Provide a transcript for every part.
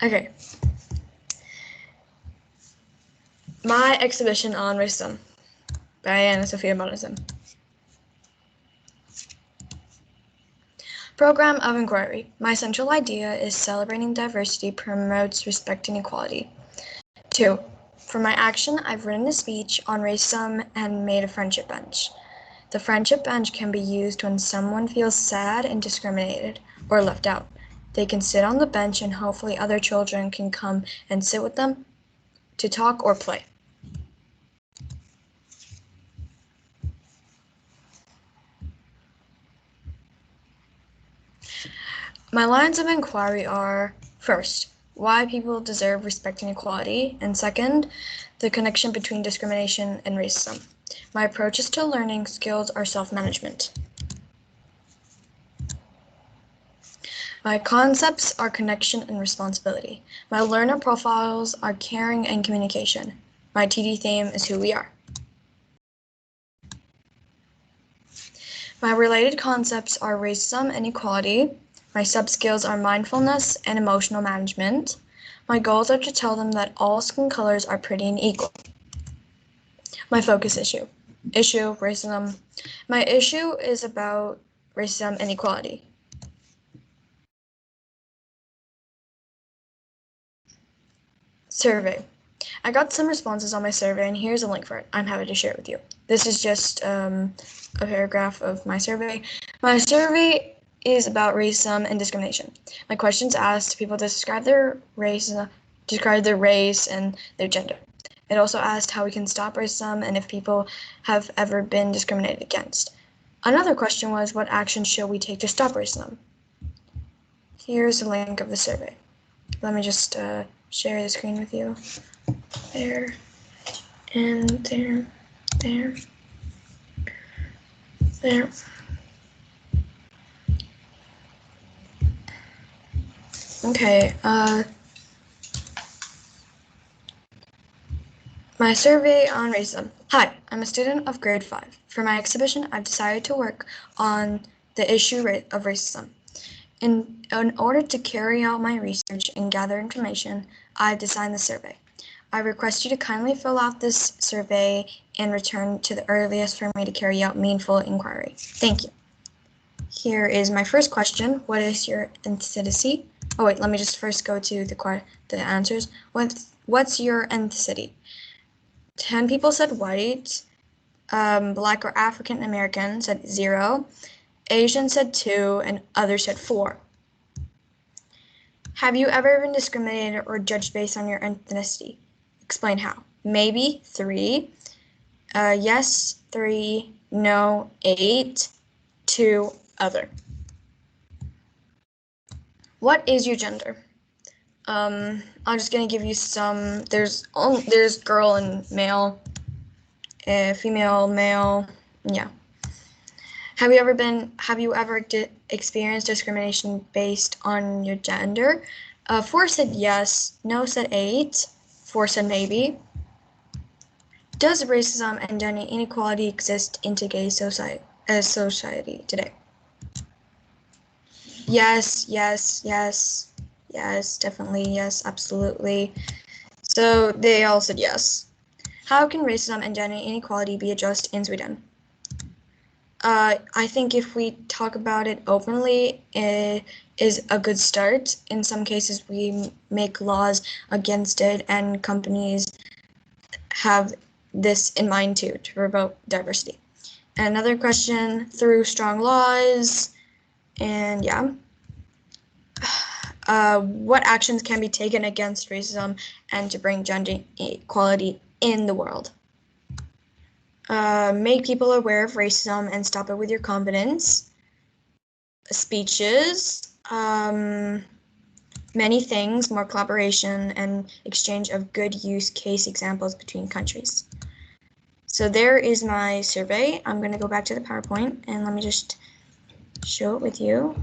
Okay. My exhibition on racism by Anna Sophia Bonison. Program of Inquiry. My central idea is celebrating diversity promotes respect and equality. 2. For my action, I've written a speech on racism and made a friendship bench. The friendship bench can be used when someone feels sad and discriminated or left out. They can sit on the bench and hopefully other children can come and sit with them to talk or play. My lines of inquiry are, first, why people deserve respect and equality, and second, the connection between discrimination and racism. My approaches to learning skills are self-management. My concepts are connection and responsibility. My learner profiles are caring and communication. My TD theme is who we are. My related concepts are racism and equality. My sub-skills are mindfulness and emotional management. My goals are to tell them that all skin colors are pretty and equal. My focus issue, racism. My issue is about racism and equality. Survey. I got some responses on my survey, and here's a link for it. I'm happy to share it with you. This is just a paragraph of my survey. My survey is about racism and discrimination. My questions asked people to describe their race and their gender. It also asked how we can stop racism and if people have ever been discriminated against. Another question was, what actions should we take to stop racism? Here's a link of the survey. Let me just share the screen with you. There, and there, there, there. Okay, my survey on racism. Hi, I'm a student of grade 5. For my exhibition, I've decided to work on the issue of racism. In order to carry out my research and gather information, I've designed the survey. I request you to kindly fill out this survey and return to the earliest for me to carry out meaningful inquiry. Thank you. Here is my first question. What is your ethnicity? Oh wait, let me just first go to the answers. What's your ethnicity? 10 people said white. Black or African American said 0. Asian said 2, and others said 4. Have you ever been discriminated or judged based on your ethnicity? Explain how. Maybe 3. Yes, 3. No, 8. 2. Other. What is your gender? I'm just gonna give you some. There's girl and male, female, male. Yeah. Have you ever experienced discrimination based on your gender? 4 said yes. No said 8. 4 said maybe. Does racism and gender inequality exist in today's society today? Yes, yes, yes, yes, definitely, yes, absolutely. So they all said yes. How can racism and gender inequality be addressed in Sweden? I think if we talk about it openly, it is a good start. In some cases, we make laws against it, and companies have this in mind too, to promote diversity. Another question, through strong laws, and yeah. What actions can be taken against racism and to bring gender equality in the world? Make people aware of racism and stop it with your confidence. Speeches, many things, more collaboration and exchange of good use case examples between countries. So there is my survey. I'm going to go back to the PowerPoint and let me just show it with you.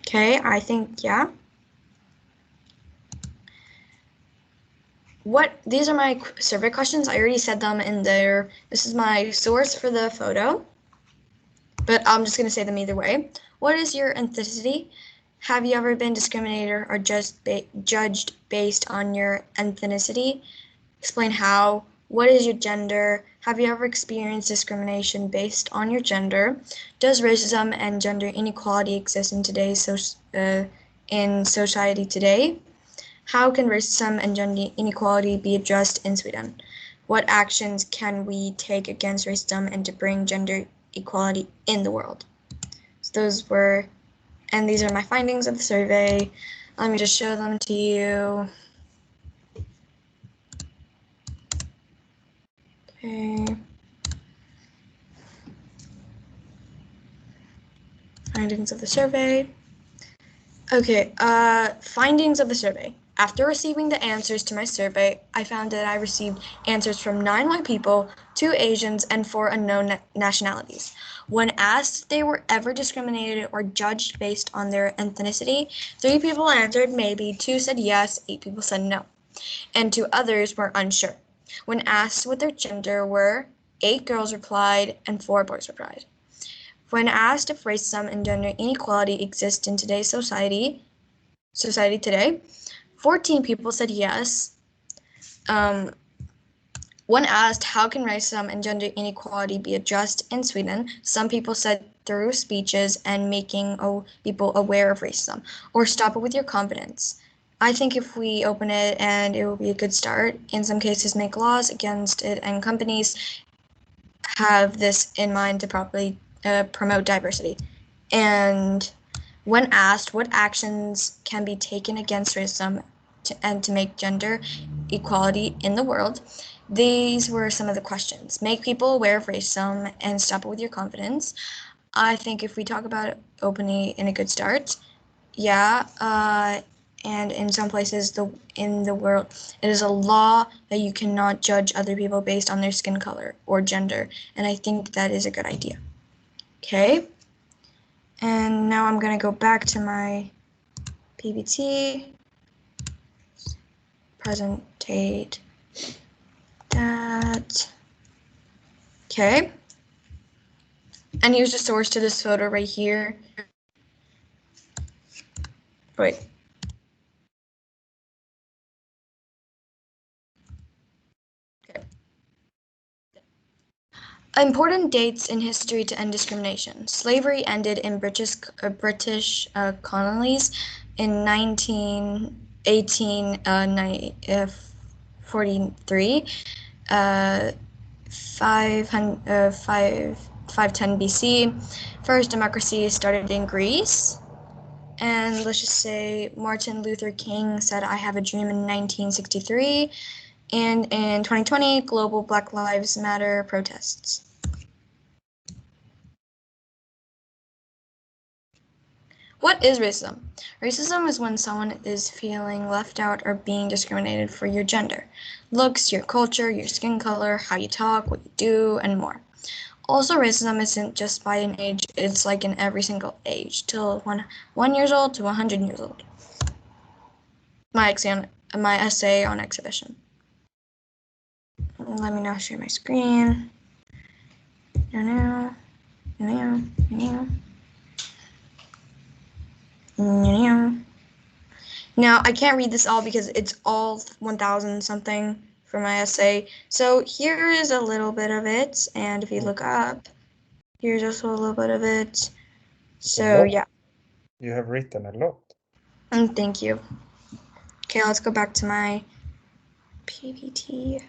Okay, I think, yeah. These are my survey questions. I already said them in there. This is my source for the photo. but I'm just going to say them either way. What is your ethnicity? Have you ever been discriminated or just judged based on your ethnicity? Explain how. What is your gender? Have you ever experienced discrimination based on your gender? Does racism and gender inequality exist in today's in society today? How can racism and gender inequality be addressed in Sweden? What actions can we take against racism and to bring gender equality in the world? So those were, and these are my findings of the survey. Let me just show them to you. Okay. Findings of the survey. Okay, findings of the survey. After receiving the answers to my survey, I found that I received answers from 9 white people, 2 Asians, and 4 unknown nationalities. When asked if they were ever discriminated or judged based on their ethnicity, 3 people answered maybe, 2 said yes, 8 people said no, and 2 others were unsure. When asked what their gender were, 8 girls replied and 4 boys replied. When asked if racism and gender inequality exist in today's society today, 14 people said yes. When asked how can racism and gender inequality be addressed in Sweden, some people said through speeches and making people aware of racism, or stop it with your confidence. I think if we open it, and it will be a good start. In some cases, make laws against it, and companies have this in mind to properly promote diversity. And when asked what actions can be taken against racism and to make gender equality in the world, these were some of the questions. Make people aware of racism and stop it with your confidence. I think if we talk about it openly in a good start, yeah, and in some places in the world, it is a law that you cannot judge other people based on their skin color or gender, and I think that is a good idea. Okay, and now I'm going to go back to my PPT, presentate that. Okay, and use the source to this photo right here. Wait. Okay. Important dates in history to end discrimination. Slavery ended in British colonies in 1843, 510 BC. First democracy started in Greece. And let's just say Martin Luther King said, "I have a dream" in 1963. And in 2020, global Black Lives Matter protests. What is racism? Racism is when someone is feeling left out or being discriminated for your gender, looks, your culture, your skin color, how you talk, what you do, and more. Also, racism isn't just by an age, it's like in every single age, till 1 years old to 100 years old. My essay on exhibition. Let me now share my screen. Now, I can't read this all because it's all 1,000 something for my essay. So here is a little bit of it, and if you look up, here's also a little bit of it. So yeah. You have written a lot. And thank you. Okay, let's go back to my PPT.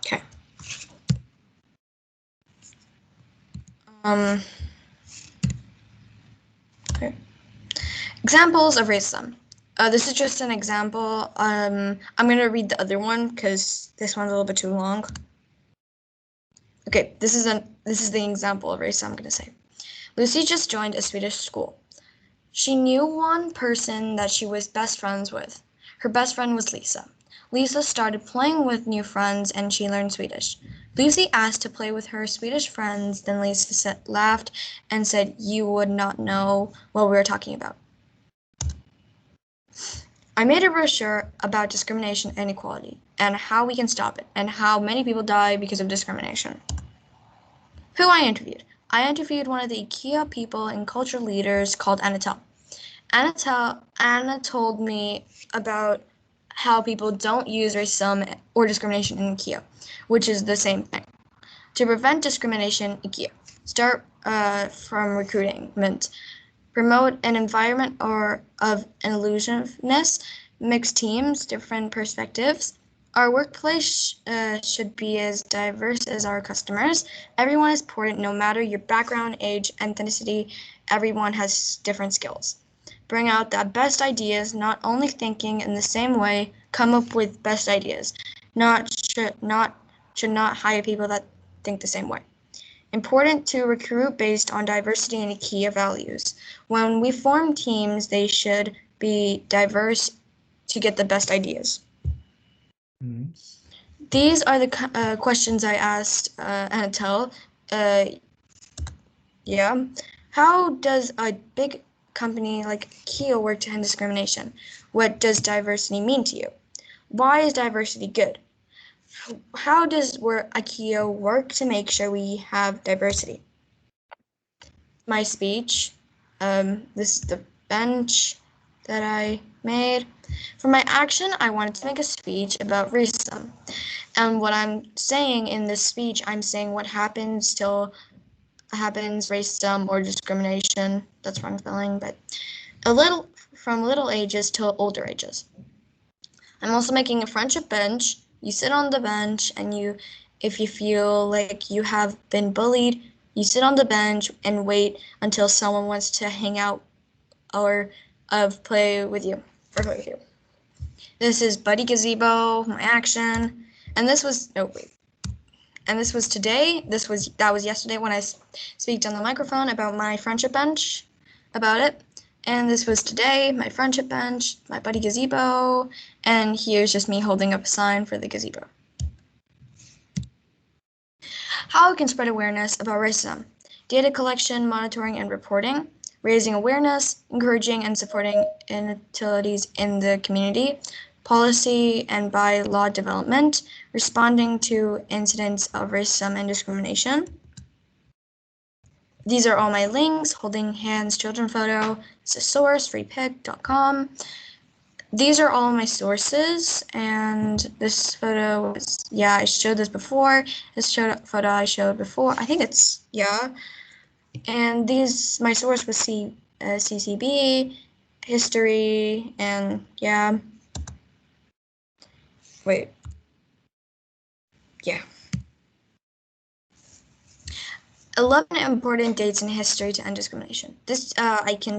Okay. Okay. Examples of racism. This is just an example. I'm going to read the other one because this one's a little bit too long. Okay, this is the example of racism I'm going to say. Lucy just joined a Swedish school. She knew one person that she was best friends with. Her best friend was Lisa. Lisa started playing with new friends and she learned Swedish. Lucy asked to play with her Swedish friends, then Lisa laughed and said, "You would not know what we were talking about." I made a brochure about discrimination and inequality and how we can stop it and how many people die because of discrimination. Who I interviewed? I interviewed one of the IKEA people and cultural leaders called Anatol. Anna told me about how people don't use racism or discrimination in IKEA, which is the same thing. To prevent discrimination, IKEA. Start from recruitment. Promote an environment of inclusiveness, mixed teams, different perspectives. Our workplace should be as diverse as our customers. Everyone is important, no matter your background, age, ethnicity. Everyone has different skills. Bring out the best ideas, not only thinking in the same way, come up with best ideas. Should not hire people that think the same way. Important to recruit based on diversity and IKEA values. When we form teams, they should be diverse to get the best ideas. Mm. These are the questions I asked Anatol. Yeah. How does a big company like IKEA work to end discrimination? What does diversity mean to you? Why is diversity good? How does IKEA work to make sure we have diversity? My speech. This is the bench that I made. For my action, I wanted to make a speech about racism. And what I'm saying in this speech, I'm saying what happens racism or discrimination. That's what I'm feeling, but from little ages to older ages. I'm also making a friendship bench. You sit on the bench and if you feel like you have been bullied, you sit on the bench and wait until someone wants to hang out or play with you. This is Buddy Gazebo, my action, and this was today. That was yesterday when I speak on the microphone about my friendship bench, about it. And this was today, my friendship bench, my Buddy Gazebo, and here's just me holding up a sign for the gazebo. How we can spread awareness about racism. Data collection, monitoring, and reporting. Raising awareness, encouraging and supporting inequalities in the community. Policy and by law development. Responding to incidents of racism and discrimination. These are all my links, holding hands children photo. It's a source, freepik.com. These are all my sources, and this photo was, I showed this before. Photo I showed before. I think it's, And my source was CCB, history, and Wait. Yeah. 11 important dates in history to end discrimination. This, I can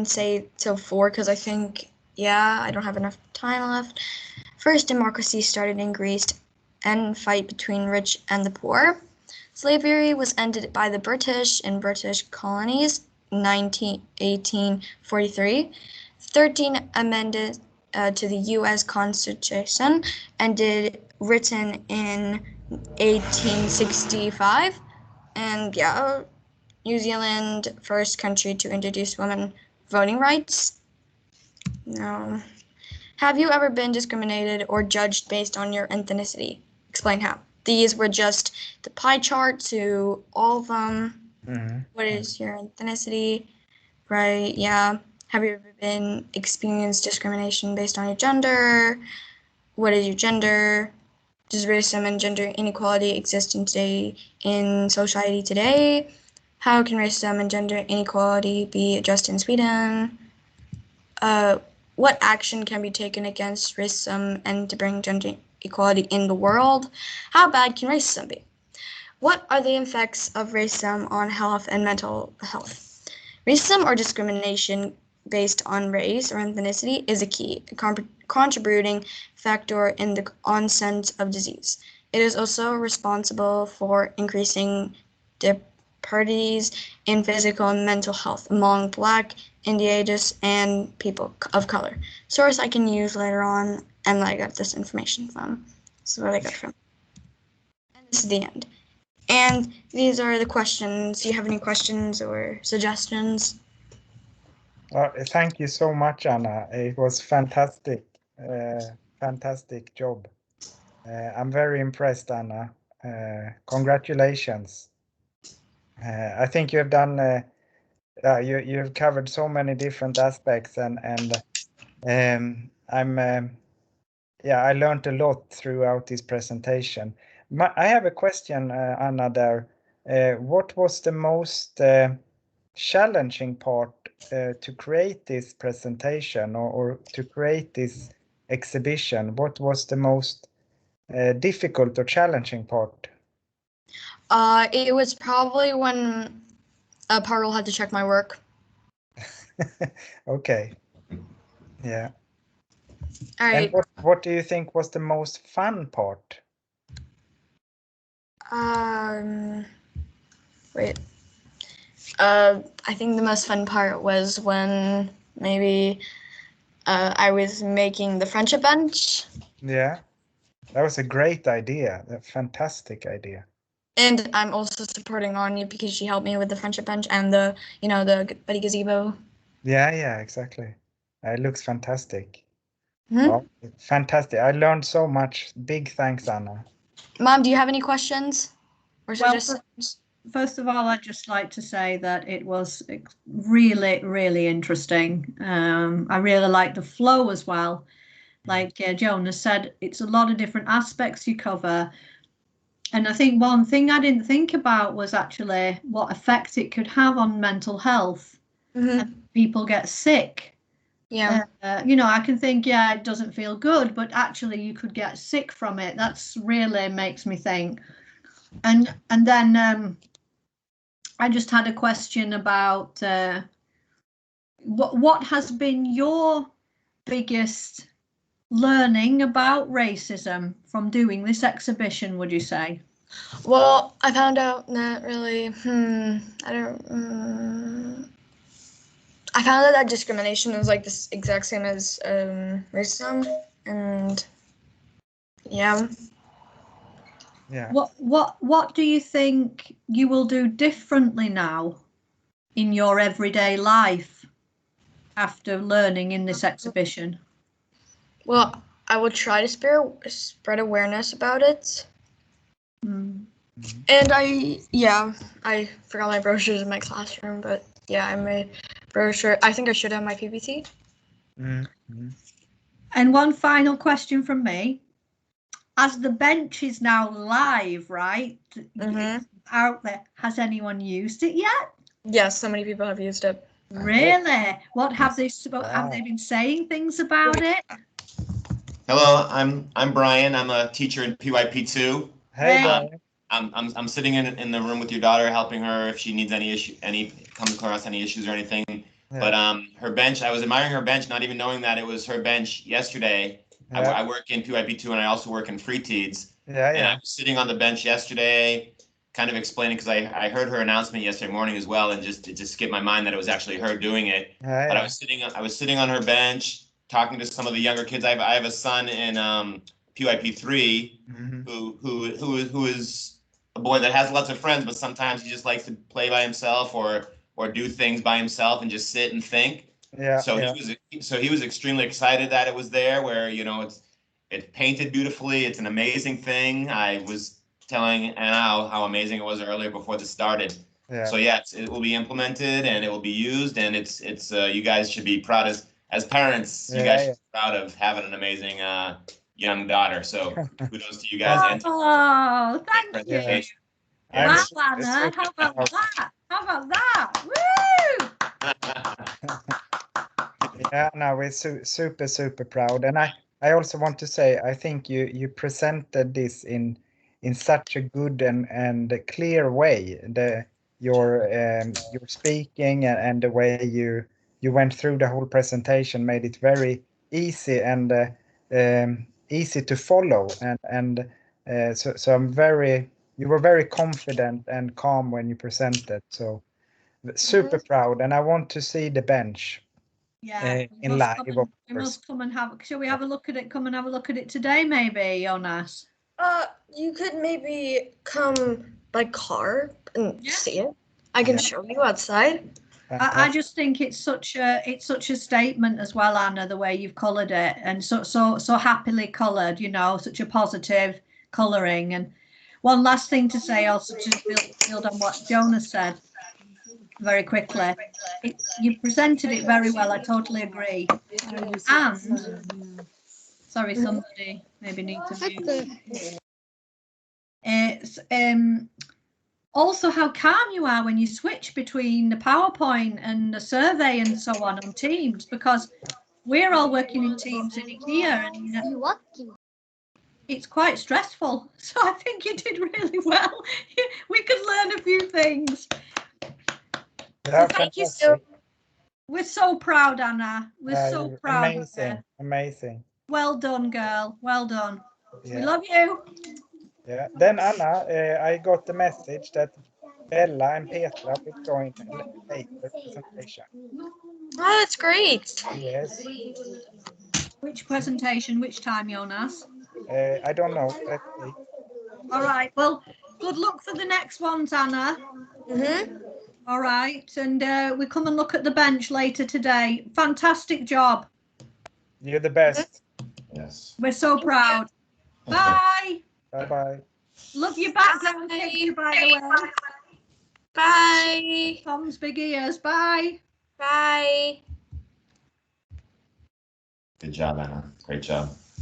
say till 4 because I think, I don't have enough time left. First, democracy started in Greece and fight between rich and the poor. Slavery was ended by the British in British colonies, 1843. 13 amended to the U.S. Constitution ended written in 1865. And New Zealand, first country to introduce women voting rights. No. Have you ever been discriminated or judged based on your ethnicity? Explain how. These were just the pie chart to all of them. Mm-hmm. What is your ethnicity? Right, yeah. Have you ever been experienced discrimination based on your gender? What is your gender? Does racism and gender inequality exist in society today? How can racism and gender inequality be addressed in Sweden? What action can be taken against racism and to bring gender equality in the world? How bad can racism be? What are the effects of racism on health and mental health? Racism or discrimination based on race or ethnicity is a key contributing factor in the onset of disease. It is also responsible for increasing disparities in physical and mental health among Black, Indigenous, and people of color. Source I can use later on, and I got this information from. This is what I got from. And this is the end. And these are the questions. Do you have any questions or suggestions? Thank you so much, Anna. It was fantastic. Fantastic job. I'm very impressed, Anna. Congratulations. I think you have done. You've covered so many different aspects, and yeah, I learned a lot throughout this presentation. I have a question, Anna. There, what was the most challenging part to create this presentation or to create this exhibition? What was the most difficult or challenging part? It was probably when Parul had to check my work. Okay. Yeah. All right. And what do you think was the most fun part? Wait. I think the most fun part was when maybe I was making the friendship bench. Yeah, that was a great idea. A fantastic idea. And I'm also supporting Anya because she helped me with the friendship bench and the buddy gazebo. Yeah, exactly. It looks fantastic. Mm-hmm. Oh, fantastic. I learned so much. Big thanks, Anna. Mom, do you have any questions or Well, suggestions? first of all, I'd just like to say that it was really, really interesting. I really liked the flow as well. Like Jonas said, it's a lot of different aspects you cover. And I think one thing I didn't think about was actually what effect it could have on mental health. And people get sick. Yeah. I can think, yeah, it doesn't feel good, but actually you could get sick from it. That's really makes me think. And then I just had a question about what has been your biggest learning about racism from doing this exhibition, would you say? Well, I found out that really, I found out that discrimination is like this exact same as racism, and yeah. Yeah. What do you think you will do differently now in your everyday life after learning in this exhibition? Well, I will try to spread awareness about it. Mm. And I forgot my brochures in my classroom, but yeah, I made brochure. I think I should have my PPT. And one final question from me. As the bench is now live, right? It's out there. Has anyone used it yet? Yes, so many people have used it. Really? What have they been saying things about it? Hello, I'm Brian. I'm a teacher in PYP2. Hey, Brian. I'm sitting in the room with your daughter, helping her if she needs comes across any issues or anything. Yeah. But her bench, I was admiring her bench, not even knowing that it was her bench yesterday. Yeah. I work in PYP2 and I also work in Free Teeds. Yeah. And I was sitting on the bench yesterday, kind of explaining because I heard her announcement yesterday morning as well, and it just skipped my mind that it was actually her doing it. Yeah. But I was sitting on her bench, talking to some of the younger kids. I have a son in PYP3 who is a boy that has lots of friends, but sometimes he just likes to play by himself or do things by himself and just sit and think. Yeah. So he was extremely excited that it was there. Where it's painted beautifully. It's an amazing thing. I was telling Anna how amazing it was earlier before this started. Yeah. So yeah, it will be implemented and it will be used, and it's you guys should be proud as parents. You guys should be proud of having an amazing young daughter. So kudos to you guys. Oh, thank you. Wow, Anna, how about that? How about that? Woo! Yeah, no, we're super proud. And I also want to say, I think you presented this in such a good and clear way. Your speaking and the way you went through the whole presentation made it very easy and easy to follow. So you were very confident and calm when you presented. So super proud, and I want to see the bench. Yeah, in live. We must come and have. Shall we have a look at it? Come and have a look at it today, maybe, Jonas. You could maybe come by car and see it. I can show you outside. I just think it's such a statement as well, Anna, the way you've coloured it, and so happily coloured, you know, such a positive colouring. And one last thing to say, also to build on what Jonas said very quickly. You presented it very well. I totally agree. And sorry, somebody maybe needs to mute. It's also how calm you are when you switch between the PowerPoint and the survey and so on Teams, because we're all working in Teams in IKEA and it's quite stressful. So I think you did really well. We could learn a few things. Yeah, so thank you so. We're so proud, Anna. We're so proud. Amazing. Well done, girl. Well done. Yeah. We love you. Yeah. Then Anna, I got the message that Bella and Petra will join later presentation. Oh, that's great. Yes. Which presentation? Which time, Jonas? I don't know. Let's see. All right. Well, good luck for the next ones, Anna. All right. And we come and look at the bench later today. Fantastic job. You're the best. Yes. We're so proud. Bye. Bye-bye. Love your background picture, by the way. Bye. Tom's big ears. Bye. Bye. Good job, Anna. Great job.